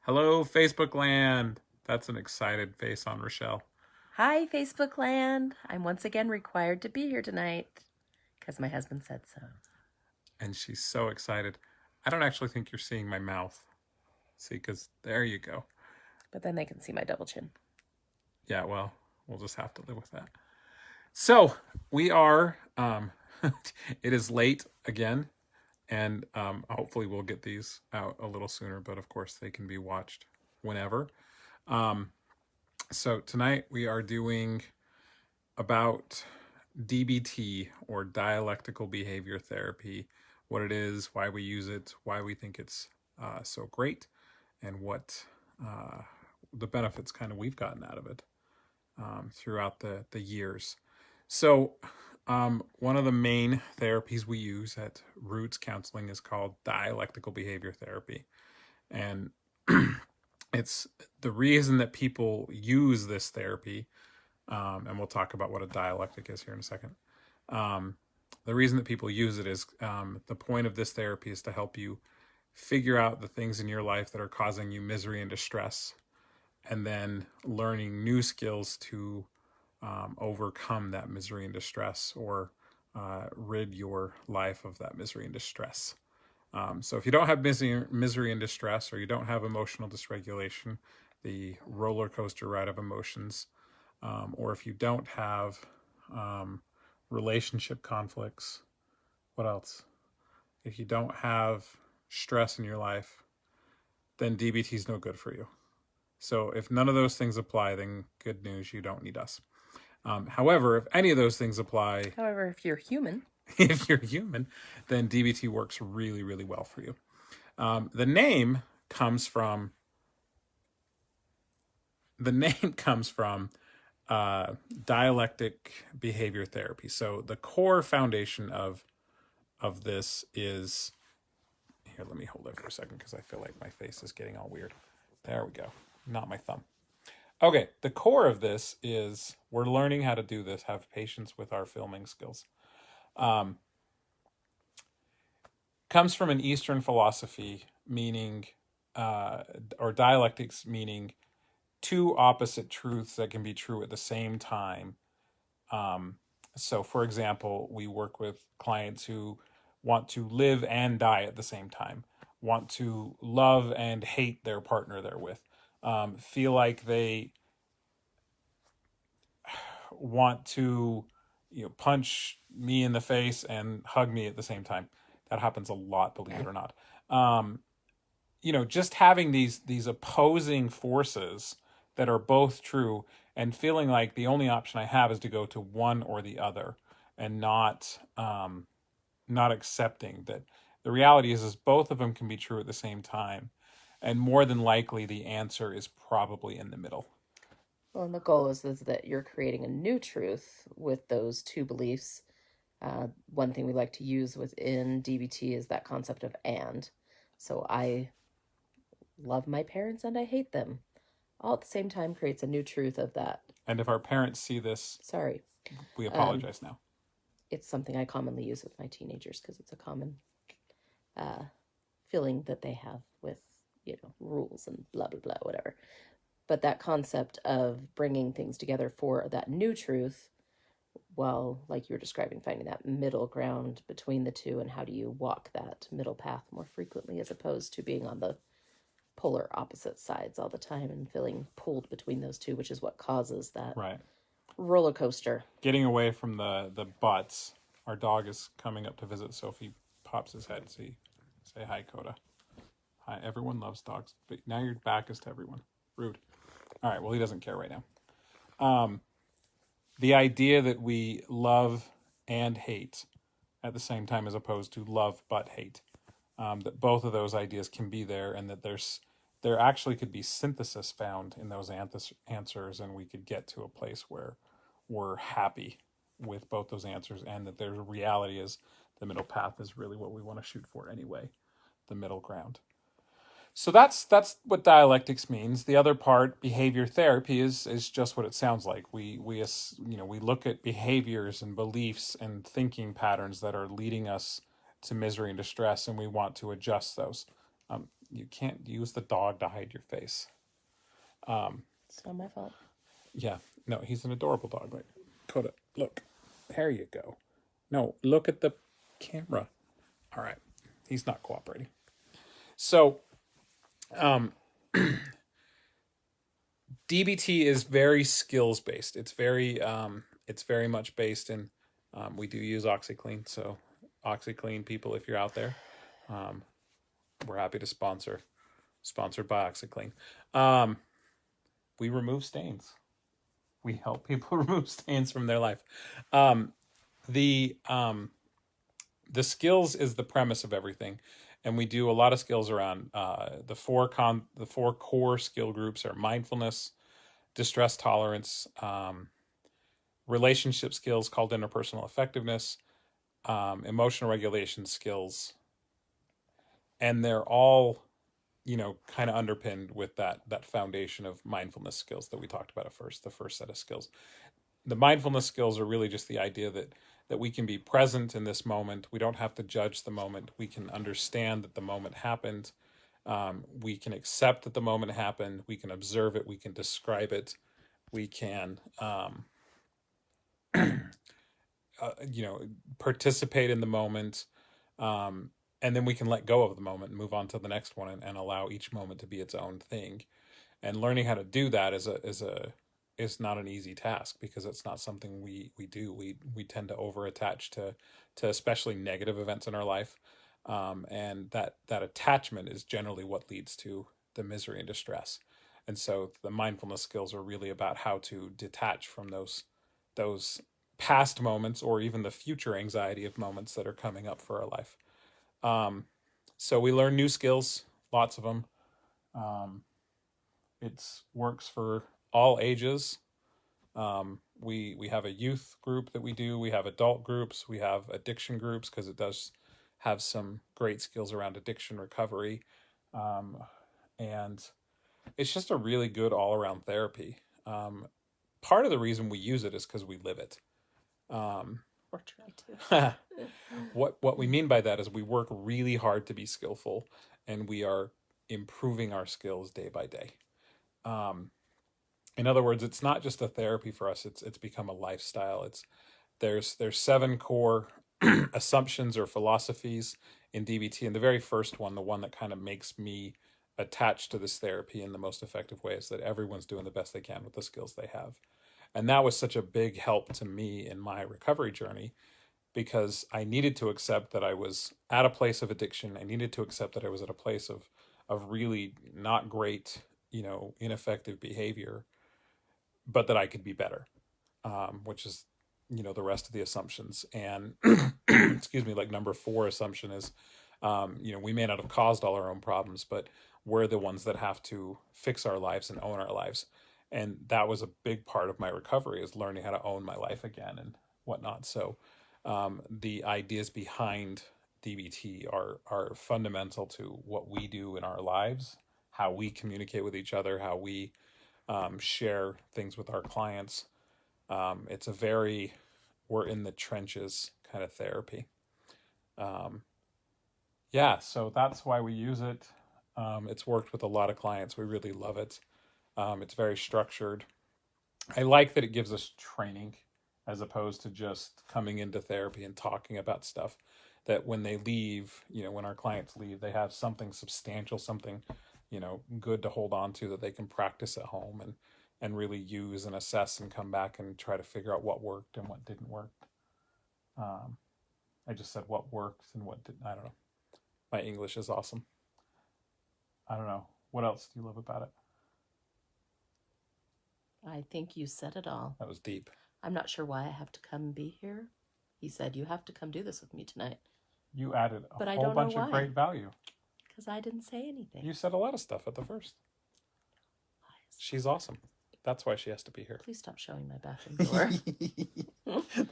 Hello, Facebook land. That's an excited face on Rochelle. Hi, Facebook land. I'm once again required to be here tonight because my husband said so. And she's so excited. I don't actually think you're seeing my mouth. See, because there you go. But then they can see my double chin. Yeah, well, we'll just have to live with that. So we are, it is late again, and hopefully we'll get these out a little sooner, but of course they can be watched whenever. Um, so tonight we are doing about DBT, or dialectical behavior therapy, what it is, why we use it, why we think it's so great, and what the benefits kind of we've gotten out of it throughout the years. So, one of the main therapies we use at Roots Counseling is called dialectical behavior therapy. And it's the reason that people use this therapy, and we'll talk about what a dialectic is here in a second. The reason that people use it is the point of this therapy is to help you figure out the things in your life that are causing you misery and distress, and then learning new skills to overcome that misery and distress, or rid your life of that misery and distress. So if you don't have misery and distress, or you don't have emotional dysregulation, the roller coaster ride of emotions, or if you don't have relationship conflicts, what else? If you don't have stress in your life, then DBT is no good for you. So if none of those things apply, then good news, you don't need us. However, if any of those things apply, However, if you're human, if you're human, then DBT works really, really well for you. The name comes from dialectic behavior therapy. So the core foundation of this is, here, let me hold it for a second because I feel like my face is getting all weird. There we go. Not my thumb. Okay, the core of this is we're learning how to do this, have patience with our filming skills. Comes from an Eastern philosophy, meaning, or dialectics, meaning two opposite truths that can be true at the same time. So, for example, we work with clients who want to live and die at the same time, want to love and hate their partner they're with, feel like they want to, punch me in the face and hug me at the same time. That happens a lot, believe it or not. Just having these opposing forces that are both true, and feeling like the only option I have is to go to one or the other, and not accepting that the reality is both of them can be true at the same time, and more than likely the answer is probably in the middle. well, and the goal is that you're creating a new truth with those two beliefs. One thing we like to use within DBT is that concept of and. So I love my parents and I hate them. All at the same time creates a new truth of that. And if our parents see this, Sorry. we apologize now. It's something I commonly use with my teenagers because it's a common uh, feeling that they have with, rules and blah, blah, blah, whatever. But that concept of bringing things together for that new truth, well, like you were describing, finding that middle ground between the two, and how do you walk that middle path more frequently as opposed to being on the polar opposite sides all the time and feeling pulled between those two, which is what causes that Right. roller coaster. Getting away from the butts. Our dog is coming up to visit, so if he pops his head, say hi, Coda. Hi, everyone loves dogs, but now your back is to everyone. Rude. All right, well, he doesn't care right now. The idea that we love and hate at the same time, as opposed to love but hate, that both of those ideas can be there, and that there actually could be synthesis found in those answers, and we could get to a place where we're happy with both those answers, and that there's reality is the middle path is really what we want to shoot for anyway, the middle ground. So that's what dialectics means. The other part, behavior therapy, is just what it sounds like. We look at behaviors and beliefs and thinking patterns that are leading us to misery and distress, and we want to adjust those. You can't use the dog to hide your face. It's not my fault. Yeah, no, he's an adorable dog. Like, put it. Look, there you go. No, look at the camera. All right, he's not cooperating. So, DBT is very skills based. It's very much based in. We do use OxyClean, so OxyClean people, if you're out there, we're happy to sponsored by OxyClean. We remove stains. We help people remove stains from their life. The skills is the premise of everything, and we do a lot of skills around the four core skill groups are mindfulness, distress tolerance, relationship skills called interpersonal effectiveness, emotional regulation skills, and they're all kind of underpinned with that foundation of mindfulness skills that we talked about at first, the first set of skills. The mindfulness skills are really just the idea that we can be present in this moment. We don't have to judge the moment. We can understand that the moment happened. We can accept that the moment happened. We can observe it. We can describe it. We can participate in the moment, and then we can let go of the moment and move on to the next one, and allow each moment to be its own thing. And learning how to do that is not an easy task, because it's not something we do. We tend to over attach to especially negative events in our life, and that attachment is generally what leads to the misery and distress. And so the mindfulness skills are really about how to detach from those past moments, or even the future anxiety of moments that are coming up for our life. So we learn new skills, lots of them. It works for all ages. We have a youth group that we do. We have adult groups. We have addiction groups, because it does have some great skills around addiction recovery. And it's just a really good all-around therapy. Part of the reason we use it is because we live it. Or try to. What we mean by that is we work really hard to be skillful, and we are improving our skills day by day. In other words, it's not just a therapy for us. It's become a lifestyle. There's 7 core assumptions or philosophies in DBT, and the very first one, the one that kind of makes me attached to this therapy in the most effective way, is that everyone's doing the best they can with the skills they have. And that was such a big help to me in my recovery journey, because I needed to accept that I was at a place of addiction. I needed to accept that I was at a place of really not great, ineffective behavior, but that I could be better, which is, the rest of the assumptions. And excuse me, like number 4 assumption is, we may not have caused all our own problems, but we're the ones that have to fix our lives and own our lives. And that was a big part of my recovery, is learning how to own my life again and whatnot. So the ideas behind DBT are fundamental to what we do in our lives, how we communicate with each other, how we share things with our clients. It's a very, we're in the trenches kind of therapy. Yeah, so that's why we use it. It's worked with a lot of clients. We really love it. It's very structured. I like that it gives us training, as opposed to just coming into therapy and talking about stuff. That when they leave, when our clients leave, they have something substantial, something, good to hold on to, that they can practice at home and really use and assess, and come back and try to figure out what worked and what didn't work. I just said what worked and what didn't. I don't know. My English is awesome. I don't know. What else do you love about it? I think you said it all. That was deep. I'm not sure why I have to come be here. He said, you have to come do this with me tonight. You added a whole bunch of great value. Because I didn't say anything. You said a lot of stuff at the first. Lies. She's awesome. That's why she has to be here. Please stop showing my bathroom door.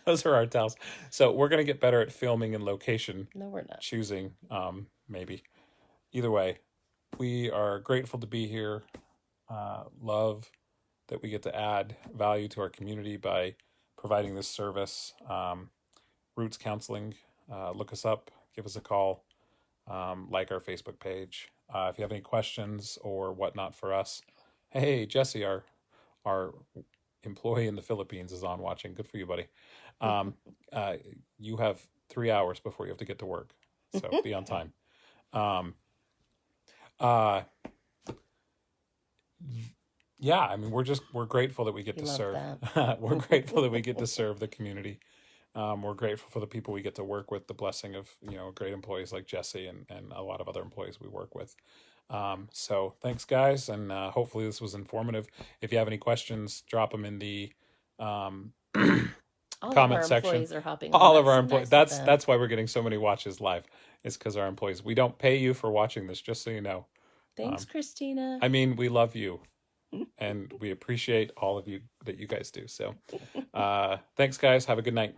Those are our towels. So we're going to get better at filming and location. No, we're not. Choosing, maybe. Either way, we are grateful to be here. Love that we get to add value to our community by providing this service. Roots Counseling, look us up, give us a call, like our Facebook page. If you have any questions or whatnot for us, hey, Jesse, our employee in the Philippines is on watching. Good for you, buddy. Um, you have 3 hours before you have to get to work, so be on time. Um, uh, yeah, I mean, we're grateful that we get We to love serve. that. We're grateful that we get to serve the community. We're grateful for the people we get to work with, the blessing of, great employees like Jesse and a lot of other employees we work with. So thanks, guys, and hopefully this was informative. If you have any questions, drop them in the um, All of our comment section. employees are hopping on. All of That's our so employees. nice of them. That's why we're getting so many watches live. Is because our employees. We don't pay you for watching this, just so you know. Thanks, Christina. I mean, we love you, and we appreciate all of you that you guys do. So, thanks, guys. Have a good night.